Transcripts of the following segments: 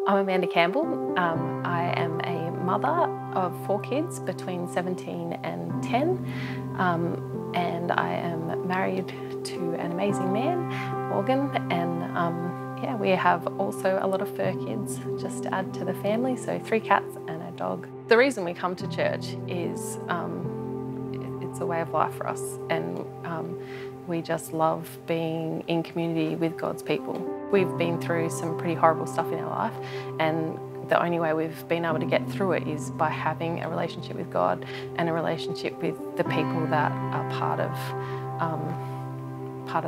I'm Amanda Campbell. I am a mother of 4 kids between 17 and 10, and I am married to an amazing man, Morgan, and yeah, we have also a lot of fur kids just to add to the family, so 3 cats and a dog. The reason we come to church is it's a way of life for us, and we just love being in community with God's people. We've been through some pretty horrible stuff in our life, and the only way we've been able to get through it is by having a relationship with God and a relationship with the people that are part of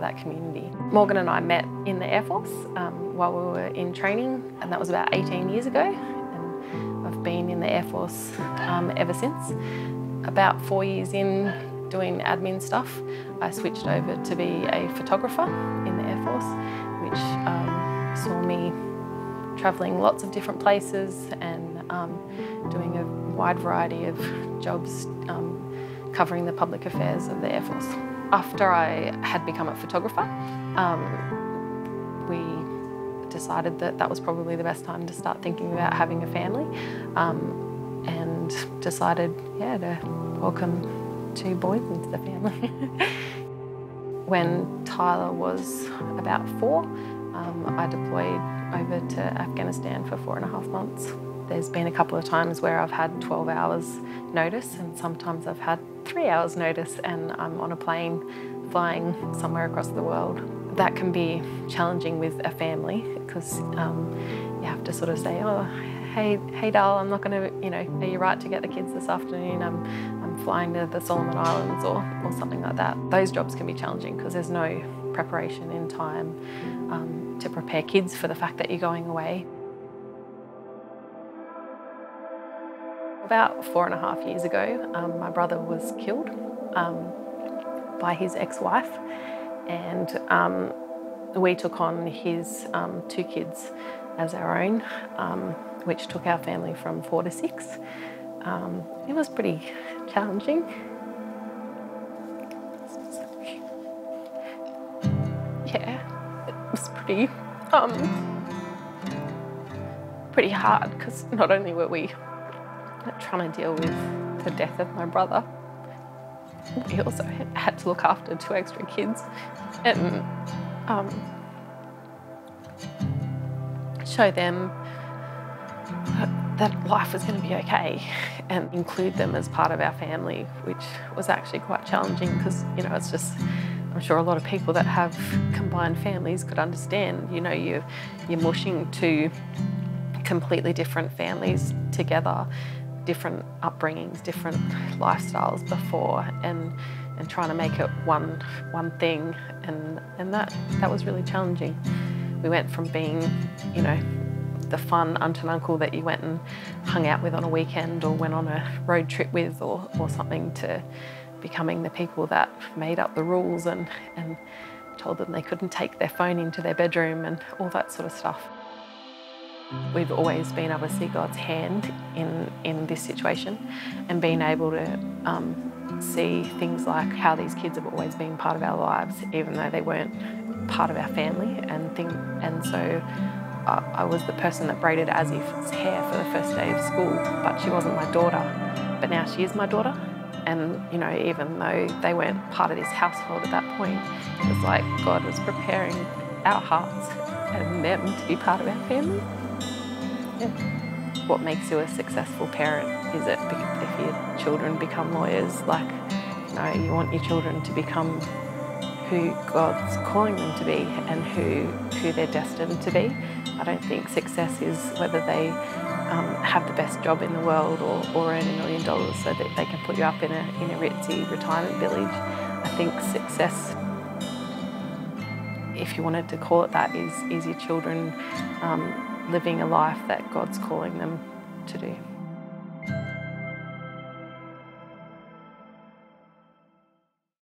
that community. Morgan and I met in the Air Force while we were in training, and that was about 18 years ago, and I've been in the Air Force ever since. About 4 years in doing admin stuff, I switched over to be a photographer in the Air Force, which saw me travelling lots of different places and doing a wide variety of jobs covering the public affairs of the Air Force. After I had become a photographer, we decided that that was probably the best time to start thinking about having a family, and decided, yeah, to welcome 2 boys into the family. When Tyler was about 4, I deployed over to Afghanistan for 4.5 months. There's been a couple of times where I've had 12 hours notice, and sometimes I've had 3 hours notice, and I'm on a plane flying somewhere across the world. That can be challenging with a family because you have to sort of say, oh, hey, Dal, I'm not going to, are you right to get the kids this afternoon? I'm flying to the Solomon Islands or something like that. Those jobs can be challenging because there's no preparation in time to prepare kids for the fact that you're going away. About 4.5 years ago, my brother was killed by his ex-wife, and we took on his 2 kids as our own, which took our family from 4 to 6. It was pretty challenging. Yeah, it was pretty hard because not only were we trying to deal with the death of my brother, we also had to look after 2 extra kids and show them that life was going to be okay and include them as part of our family, which was actually quite challenging because, it's just, I'm sure a lot of people that have combined families could understand, you're mushing 2 completely different families together, different upbringings, different lifestyles before, and trying to make it one thing, and that was really challenging. We went from being, the fun aunt and uncle that you went and hung out with on a weekend or went on a road trip with or something, to becoming the people that made up the rules and told them they couldn't take their phone into their bedroom and all that sort of stuff. We've always been able to see God's hand in this situation, and being able to see things like how these kids have always been part of our lives, even though they weren't part of our family, and so I was the person that braided Azif's hair for the first day of school, but she wasn't my daughter. But now she is my daughter, and even though they weren't part of this household at that point, it was like God was preparing our hearts and them to be part of our family. Yeah. What makes you a successful parent is it if your children become lawyers, you want your children to become who God's calling them to be and who they're destined to be. I don't think success is whether they have the best job in the world or earn $1 million so that they can put you up in a ritzy retirement village. I think success, if you wanted to call it that, is your children living a life that God's calling them to do.